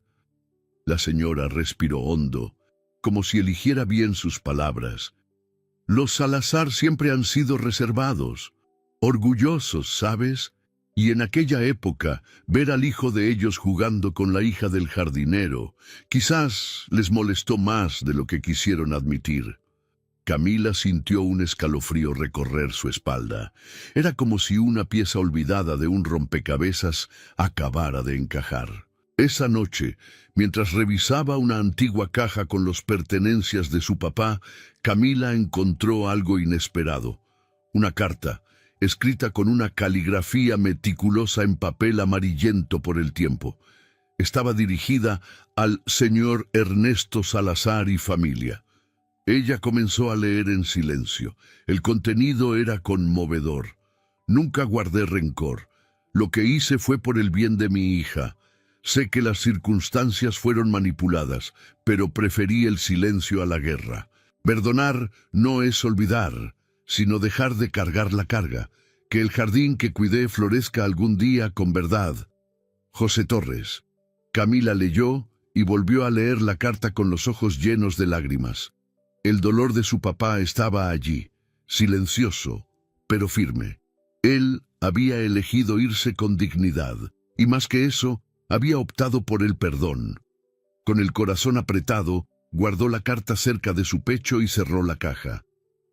La señora respiró hondo, como si eligiera bien sus palabras. «Los Salazar siempre han sido reservados, orgullosos, ¿sabes? Y en aquella época, ver al hijo de ellos jugando con la hija del jardinero, quizás les molestó más de lo que quisieron admitir». Camila sintió un escalofrío recorrer su espalda. Era como si una pieza olvidada de un rompecabezas acabara de encajar. Esa noche, mientras revisaba una antigua caja con las pertenencias de su papá, Camila encontró algo inesperado. Una carta, escrita con una caligrafía meticulosa en papel amarillento por el tiempo. Estaba dirigida al señor Ernesto Salazar y familia. Ella comenzó a leer en silencio. El contenido era conmovedor. «Nunca guardé rencor. Lo que hice fue por el bien de mi hija. Sé que las circunstancias fueron manipuladas, pero preferí el silencio a la guerra. Perdonar no es olvidar, sino dejar de cargar la carga. Que el jardín que cuidé florezca algún día con verdad. José Torres». Camila leyó y volvió a leer la carta con los ojos llenos de lágrimas. El dolor de su papá estaba allí, silencioso, pero firme. Él había elegido irse con dignidad, y más que eso, había optado por el perdón. Con el corazón apretado, guardó la carta cerca de su pecho y cerró la caja.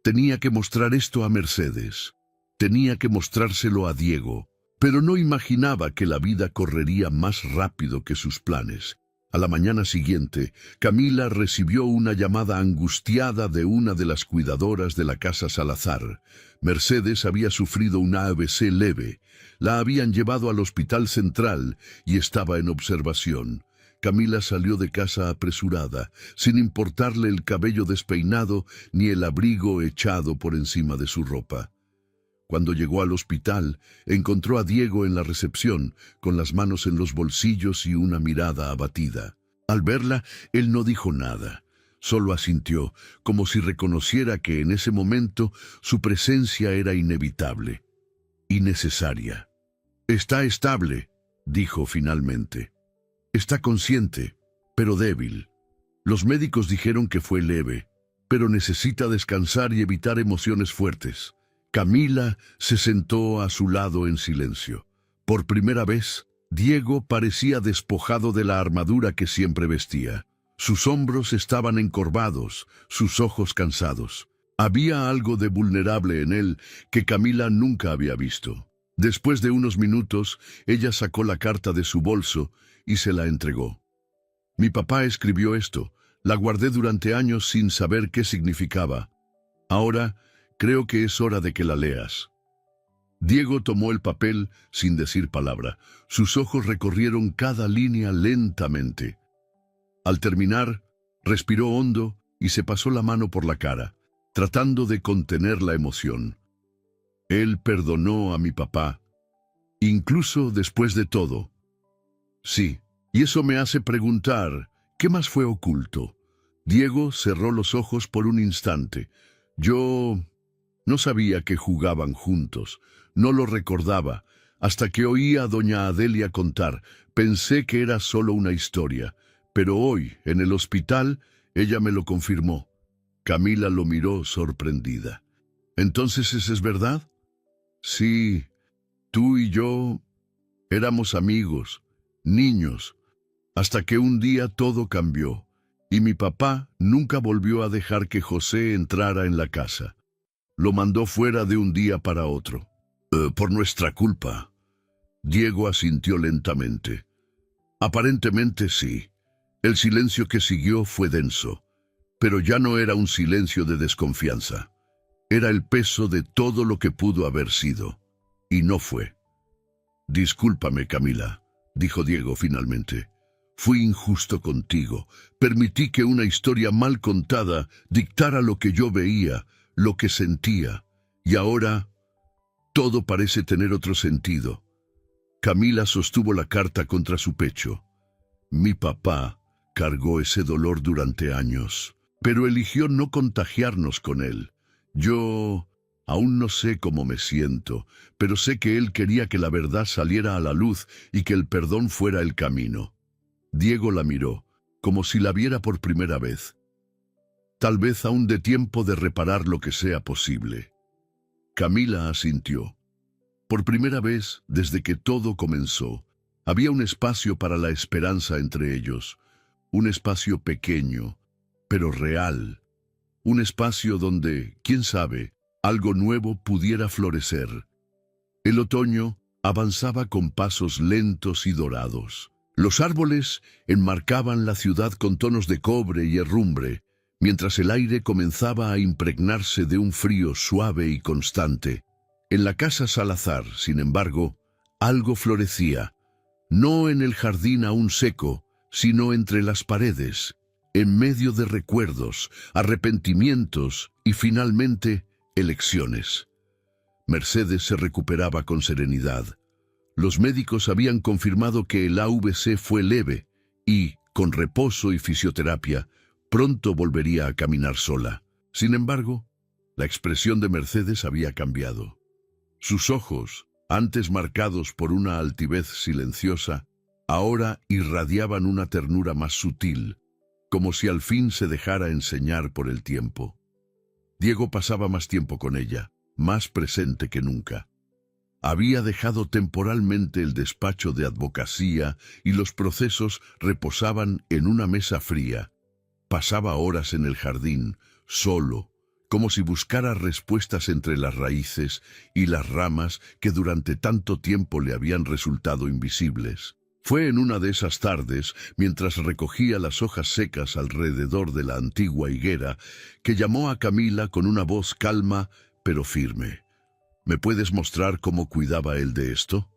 Tenía que mostrar esto a Mercedes. Tenía que mostrárselo a Diego. Pero no imaginaba que la vida correría más rápido que sus planes. A la mañana siguiente, Camila recibió una llamada angustiada de una de las cuidadoras de la casa Salazar. Mercedes había sufrido una ABC leve. La habían llevado al hospital central y estaba en observación. Camila salió de casa apresurada, sin importarle el cabello despeinado ni el abrigo echado por encima de su ropa. Cuando llegó al hospital, encontró a Diego en la recepción, con las manos en los bolsillos y una mirada abatida. Al verla, él no dijo nada, solo asintió, como si reconociera que en ese momento su presencia era inevitable y necesaria. «Está estable», dijo finalmente. «Está consciente, pero débil. Los médicos dijeron que fue leve, pero necesita descansar y evitar emociones fuertes». Camila se sentó a su lado en silencio. Por primera vez, Diego parecía despojado de la armadura que siempre vestía. Sus hombros estaban encorvados, sus ojos cansados. Había algo de vulnerable en él que Camila nunca había visto. Después de unos minutos, ella sacó la carta de su bolso y se la entregó. «Mi papá escribió esto. La guardé durante años sin saber qué significaba. Ahora, creo que es hora de que la leas». Diego tomó el papel sin decir palabra. Sus ojos recorrieron cada línea lentamente. Al terminar, respiró hondo y se pasó la mano por la cara, tratando de contener la emoción. «Él perdonó a mi papá, incluso después de todo». «Sí, y eso me hace preguntar, ¿qué más fue oculto?» Diego cerró los ojos por un instante. «Yo no sabía que jugaban juntos, no lo recordaba, hasta que oí a doña Adelia contar. Pensé que era solo una historia, pero hoy, en el hospital, ella me lo confirmó». Camila lo miró sorprendida. «¿Entonces eso es verdad?» «Sí, tú y yo éramos amigos, niños, hasta que un día todo cambió, y mi papá nunca volvió a dejar que José entrara en la casa. Lo mandó fuera de un día para otro. Por nuestra culpa». Diego asintió lentamente. «Aparentemente sí». El silencio que siguió fue denso, pero ya no era un silencio de desconfianza. Era el peso de todo lo que pudo haber sido, y no fue. «Discúlpame, Camila», dijo Diego finalmente. «Fui injusto contigo. Permití que una historia mal contada dictara lo que yo veía, lo que sentía, y ahora todo parece tener otro sentido». Camila sostuvo la carta contra su pecho. «Mi papá cargó ese dolor durante años, pero eligió no contagiarnos con él. Yo aún no sé cómo me siento, pero sé que él quería que la verdad saliera a la luz y que el perdón fuera el camino». Diego la miró, como si la viera por primera vez. «Tal vez aún dé tiempo de reparar lo que sea posible». Camila asintió. Por primera vez, desde que todo comenzó, había un espacio para la esperanza entre ellos. Un espacio pequeño, pero real. Un espacio donde, quién sabe, algo nuevo pudiera florecer. El otoño avanzaba con pasos lentos y dorados. Los árboles enmarcaban la ciudad con tonos de cobre y herrumbre, mientras el aire comenzaba a impregnarse de un frío suave y constante. En la casa Salazar, sin embargo, algo florecía, no en el jardín aún seco, sino entre las paredes, en medio de recuerdos, arrepentimientos y finalmente elecciones. Mercedes se recuperaba con serenidad. Los médicos habían confirmado que el AVC fue leve y, con reposo y fisioterapia, pronto volvería a caminar sola. Sin embargo, la expresión de Mercedes había cambiado. Sus ojos, antes marcados por una altivez silenciosa, ahora irradiaban una ternura más sutil, como si al fin se dejara enseñar por el tiempo. Diego pasaba más tiempo con ella, más presente que nunca. Había dejado temporalmente el despacho de advocacía y los procesos reposaban en una mesa fría. Pasaba horas en el jardín, solo, como si buscara respuestas entre las raíces y las ramas que durante tanto tiempo le habían resultado invisibles. Fue en una de esas tardes, mientras recogía las hojas secas alrededor de la antigua higuera, que llamó a Camila con una voz calma pero firme. ¿Me puedes mostrar cómo cuidaba él de esto?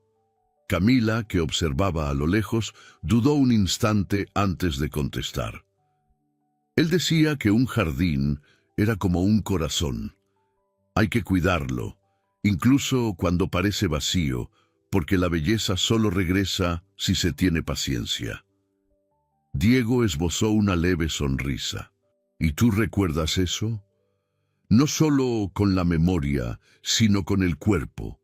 Camila, que observaba a lo lejos, dudó un instante antes de contestar. Él decía que un jardín era como un corazón. Hay que cuidarlo, incluso cuando parece vacío, porque la belleza solo regresa si se tiene paciencia. Diego esbozó una leve sonrisa. ¿Y tú recuerdas eso? No solo con la memoria, sino con el cuerpo,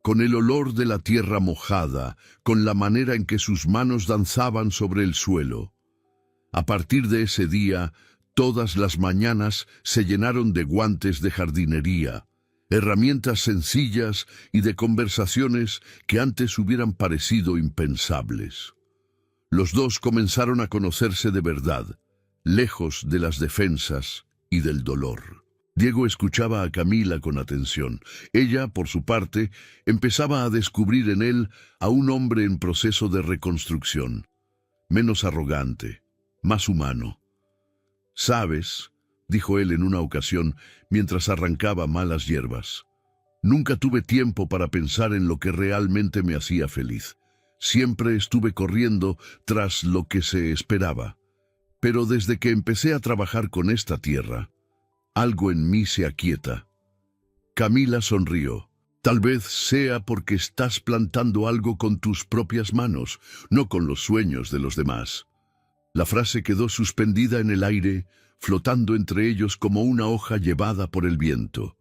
con el olor de la tierra mojada, con la manera en que sus manos danzaban sobre el suelo. A partir de ese día, todas las mañanas se llenaron de guantes de jardinería, herramientas sencillas y de conversaciones que antes hubieran parecido impensables. Los dos comenzaron a conocerse de verdad, lejos de las defensas y del dolor. Diego escuchaba a Camila con atención. Ella, por su parte, empezaba a descubrir en él a un hombre en proceso de reconstrucción, menos arrogante, más humano. «¿Sabes?», dijo él en una ocasión, mientras arrancaba malas hierbas. «Nunca tuve tiempo para pensar en lo que realmente me hacía feliz. Siempre estuve corriendo tras lo que se esperaba. Pero desde que empecé a trabajar con esta tierra, algo en mí se aquieta». Camila sonrió. «Tal vez sea porque estás plantando algo con tus propias manos, no con los sueños de los demás». La frase quedó suspendida en el aire, flotando entre ellos como una hoja llevada por el viento.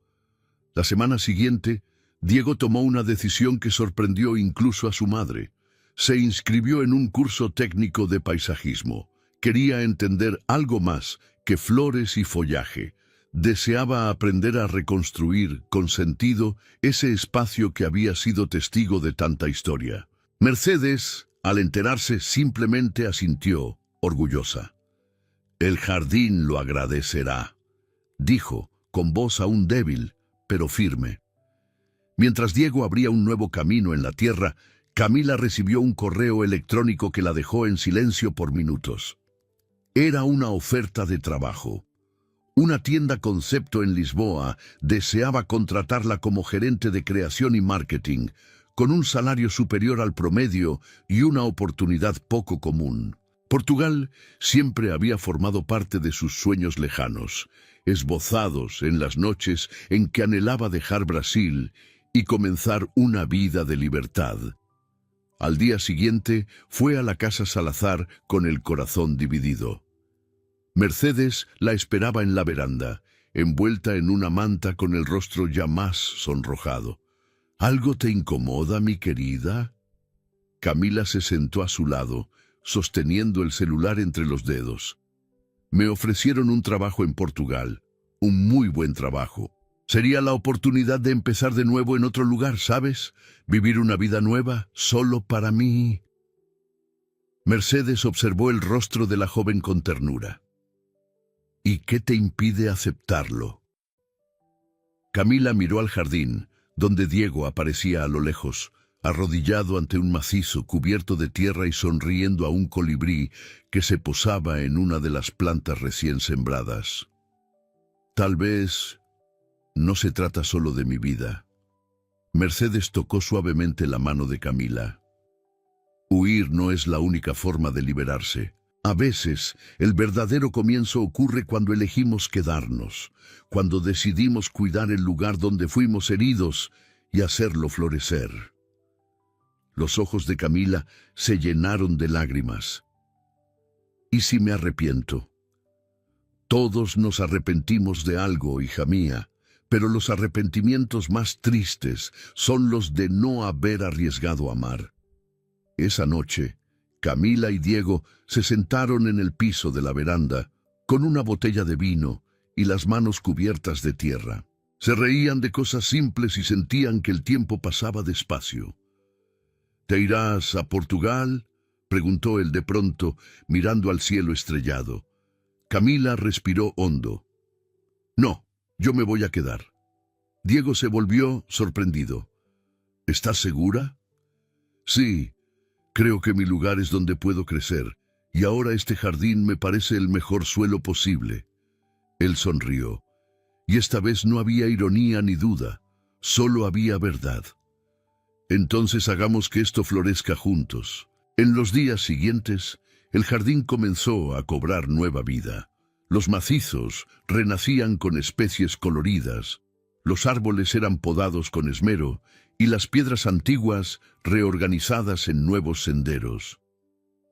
La semana siguiente, Diego tomó una decisión que sorprendió incluso a su madre. Se inscribió en un curso técnico de paisajismo. Quería entender algo más que flores y follaje. Deseaba aprender a reconstruir con sentido ese espacio que había sido testigo de tanta historia. Mercedes, al enterarse, simplemente asintió, orgullosa. «El jardín lo agradecerá», dijo, con voz aún débil, pero firme. Mientras Diego abría un nuevo camino en la tierra, Camila recibió un correo electrónico que la dejó en silencio por minutos. Era una oferta de trabajo. Una tienda concepto en Lisboa deseaba contratarla como gerente de creación y marketing, con un salario superior al promedio y una oportunidad poco común. Portugal siempre había formado parte de sus sueños lejanos, esbozados en las noches en que anhelaba dejar Brasil y comenzar una vida de libertad. Al día siguiente fue a la casa Salazar con el corazón dividido. Mercedes la esperaba en la veranda, envuelta en una manta con el rostro ya más sonrojado. «¿Algo te incomoda, mi querida?». Camila se sentó a su lado, sosteniendo el celular entre los dedos. «Me ofrecieron un trabajo en Portugal, un muy buen trabajo. Sería la oportunidad de empezar de nuevo en otro lugar, ¿sabes? Vivir una vida nueva, solo para mí». Mercedes observó el rostro de la joven con ternura. «¿Y qué te impide aceptarlo?». Camila miró al jardín, donde Diego aparecía a lo lejos, arrodillado ante un macizo cubierto de tierra y sonriendo a un colibrí que se posaba en una de las plantas recién sembradas. «Tal vez no se trata solo de mi vida». Mercedes tocó suavemente la mano de Camila. «Huir no es la única forma de liberarse. A veces, el verdadero comienzo ocurre cuando elegimos quedarnos, cuando decidimos cuidar el lugar donde fuimos heridos y hacerlo florecer». Los ojos de Camila se llenaron de lágrimas. «¿Y si me arrepiento?». «Todos nos arrepentimos de algo, hija mía, pero los arrepentimientos más tristes son los de no haber arriesgado a amar». Esa noche, Camila y Diego se sentaron en el piso de la veranda, con una botella de vino y las manos cubiertas de tierra. Se reían de cosas simples y sentían que el tiempo pasaba despacio. «¿Te irás a Portugal?», preguntó él de pronto, mirando al cielo estrellado. Camila respiró hondo. «No, Yo me voy a quedar. Diego se volvió sorprendido. ¿Estás segura? Sí, creo que mi lugar es donde puedo crecer, y ahora este jardín me parece el mejor suelo posible. Él sonrió, y esta vez no había ironía ni duda, solo había verdad. Entonces hagamos que esto florezca juntos. En los días siguientes, el jardín comenzó a cobrar nueva vida. Los macizos renacían con especies coloridas, los árboles eran podados con esmero y las piedras antiguas reorganizadas en nuevos senderos.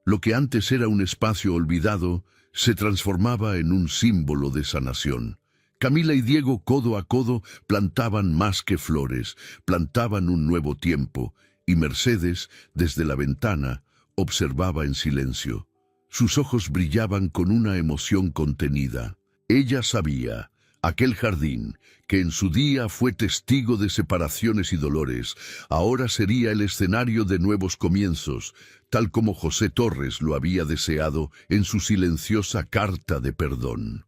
Lo que antes era un espacio olvidado se transformaba en un símbolo de sanación. Camila y Diego, codo a codo, plantaban más que flores, plantaban un nuevo tiempo, y Mercedes, desde la ventana, observaba en silencio. Sus ojos brillaban con una emoción contenida. Ella sabía, aquel jardín, que en su día fue testigo de separaciones y dolores, ahora sería el escenario de nuevos comienzos, tal como José Torres lo había deseado en su silenciosa carta de perdón.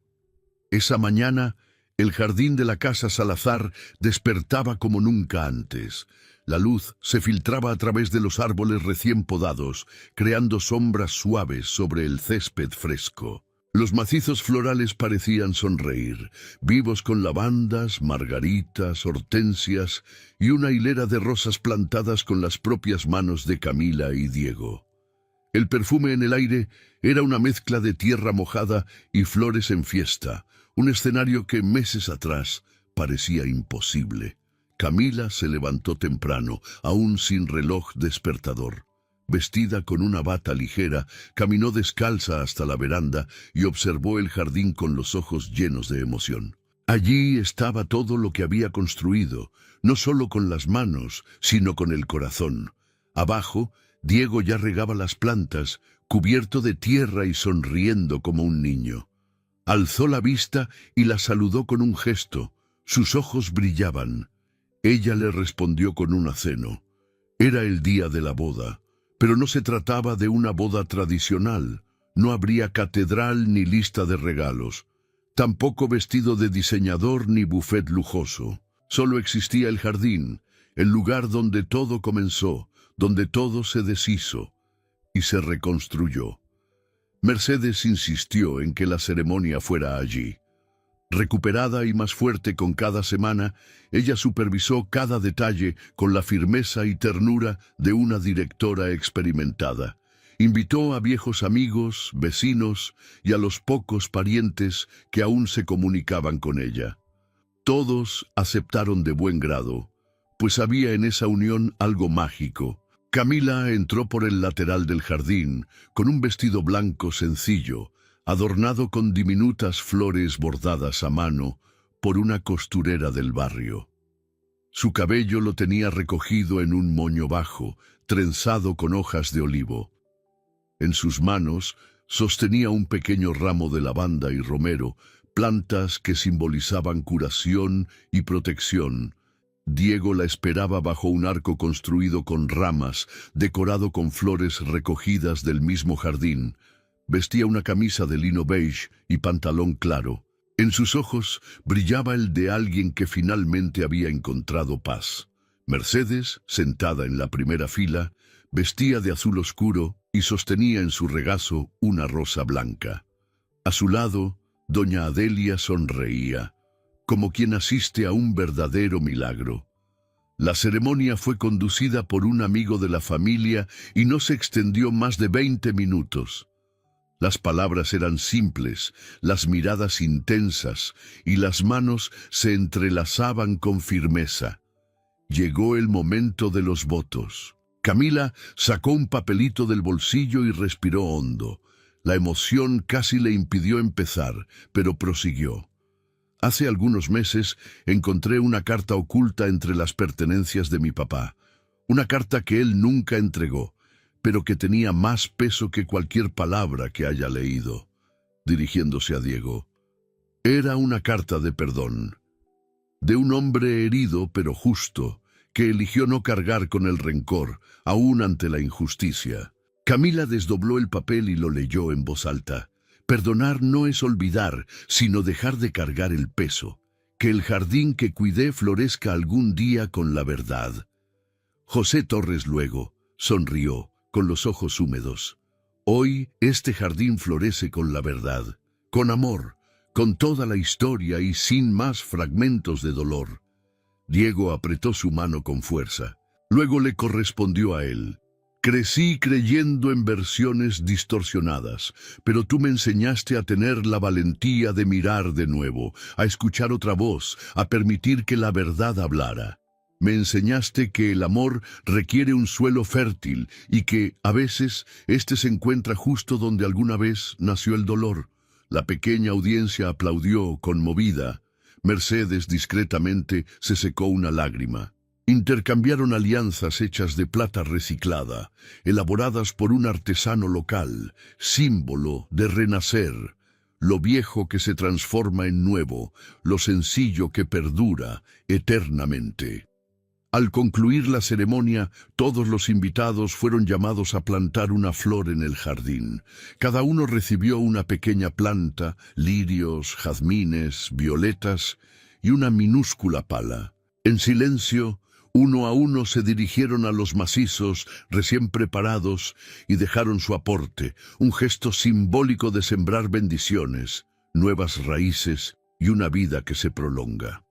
Esa mañana, el jardín de la casa Salazar despertaba como nunca antes. La luz se filtraba a través de los árboles recién podados, creando sombras suaves sobre el césped fresco. Los macizos florales parecían sonreír, vivos con lavandas, margaritas, hortensias y una hilera de rosas plantadas con las propias manos de Camila y Diego. El perfume en el aire era una mezcla de tierra mojada y flores en fiesta, un escenario que meses atrás parecía imposible. Camila se levantó temprano, aún sin reloj despertador. Vestida con una bata ligera, caminó descalza hasta la veranda y observó el jardín con los ojos llenos de emoción. Allí estaba todo lo que había construido, no solo con las manos, sino con el corazón. Abajo, Diego ya regaba las plantas, cubierto de tierra y sonriendo como un niño. Alzó la vista y la saludó con un gesto. Sus ojos brillaban. Ella le respondió con un aceno. Era el día de la boda, pero no se trataba de una boda tradicional. No habría catedral ni lista de regalos, tampoco vestido de diseñador ni buffet lujoso. Solo existía el jardín, el lugar donde todo comenzó, donde todo se deshizo y se reconstruyó. Mercedes insistió en que la ceremonia fuera allí. Recuperada y más fuerte con cada semana, ella supervisó cada detalle con la firmeza y ternura de una directora experimentada. Invitó a viejos amigos, vecinos y a los pocos parientes que aún se comunicaban con ella. Todos aceptaron de buen grado, pues había en esa unión algo mágico. Camila entró por el lateral del jardín, con un vestido blanco sencillo, adornado con diminutas flores bordadas a mano por una costurera del barrio. Su cabello lo tenía recogido en un moño bajo, trenzado con hojas de olivo. En sus manos sostenía un pequeño ramo de lavanda y romero, plantas que simbolizaban curación y protección. Diego la esperaba bajo un arco construido con ramas, decorado con flores recogidas del mismo jardín. Vestía una camisa de lino beige y pantalón claro. En sus ojos brillaba el de alguien que finalmente había encontrado paz. Mercedes, sentada en la primera fila, vestía de azul oscuro y sostenía en su regazo una rosa blanca. A su lado, doña Adelia sonreía, como quien asiste a un verdadero milagro. La ceremonia fue conducida por un amigo de la familia y no se extendió más de 20 minutos. Las palabras eran simples, las miradas intensas y las manos se entrelazaban con firmeza. Llegó el momento de los votos. Camila sacó un papelito del bolsillo y respiró hondo. La emoción casi le impidió empezar, pero prosiguió. Hace algunos meses encontré una carta oculta entre las pertenencias de mi papá. Una carta que él nunca entregó, pero que tenía más peso que cualquier palabra que haya leído. Dirigiéndose a Diego. Era una carta de perdón. De un hombre herido pero justo, que eligió no cargar con el rencor, aún ante la injusticia. Camila desdobló el papel y lo leyó en voz alta. Perdonar no es olvidar, sino dejar de cargar el peso. que el jardín que cuidé florezca algún día con la verdad. José Torres luego sonrió, con los ojos húmedos. Hoy este jardín florece con la verdad, con amor, con toda la historia y sin más fragmentos de dolor. Diego apretó su mano con fuerza. Luego le correspondió a él. Crecí creyendo en versiones distorsionadas, pero tú me enseñaste a tener la valentía de mirar de nuevo, a escuchar otra voz, a permitir que la verdad hablara. Me enseñaste que el amor requiere un suelo fértil y que, a veces, éste se encuentra justo donde alguna vez nació el dolor. La pequeña audiencia aplaudió, conmovida. Mercedes discretamente se secó una lágrima. Intercambiaron alianzas hechas de plata reciclada, elaboradas por un artesano local, símbolo de renacer, lo viejo que se transforma en nuevo, lo sencillo que perdura eternamente. Al concluir la ceremonia, todos los invitados fueron llamados a plantar una flor en el jardín. Cada uno recibió una pequeña planta, lirios, jazmines, violetas y una minúscula pala. En silencio, uno a uno se dirigieron a los macizos recién preparados y dejaron su aporte, un gesto simbólico de sembrar bendiciones, nuevas raíces y una vida que se prolonga.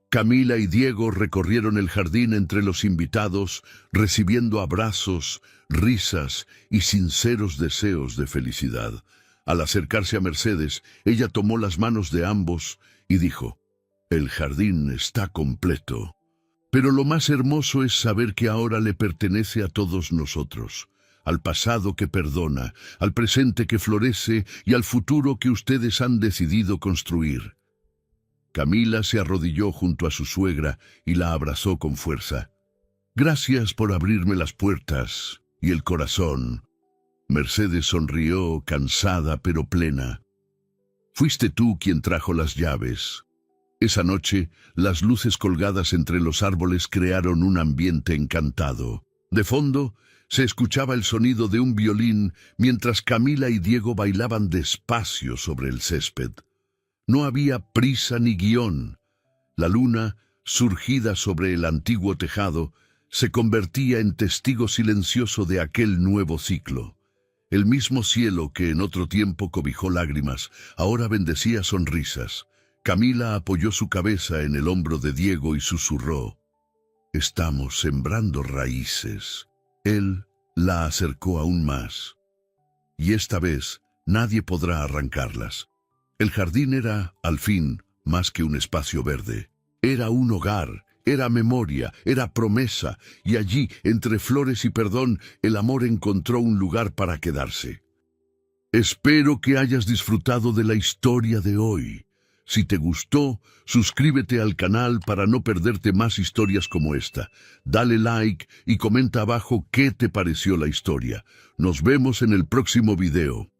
Camila y Diego recorrieron el jardín entre los invitados, recibiendo abrazos, risas y sinceros deseos de felicidad. Al acercarse a Mercedes, ella tomó las manos de ambos y dijo: «El jardín está completo. Pero lo más hermoso es saber que ahora le pertenece a todos nosotros, al pasado que perdona, al presente que florece y al futuro que ustedes han decidido construir». Camila se arrodilló junto a su suegra y la abrazó con fuerza. «Gracias por abrirme las puertas y el corazón». Mercedes sonrió, cansada pero plena. «Fuiste tú quien trajo las llaves». Esa noche, las luces colgadas entre los árboles crearon un ambiente encantado. De fondo, se escuchaba el sonido de un violín mientras Camila y Diego bailaban despacio sobre el césped. No había prisa ni guión. La luna, surgida sobre el antiguo tejado, se convertía en testigo silencioso de aquel nuevo ciclo. El mismo cielo que en otro tiempo cobijó lágrimas, ahora bendecía sonrisas. Camila apoyó su cabeza en el hombro de Diego y susurró: «Estamos sembrando raíces». Él la acercó aún más. «Y esta vez nadie podrá arrancarlas». El jardín era, al fin, más que un espacio verde. Era un hogar, era memoria, era promesa, y allí, entre flores y perdón, el amor encontró un lugar para quedarse. Espero que hayas disfrutado de la historia de hoy. Si te gustó, suscríbete al canal para no perderte más historias como esta. Dale like y comenta abajo qué te pareció la historia. Nos vemos en el próximo video.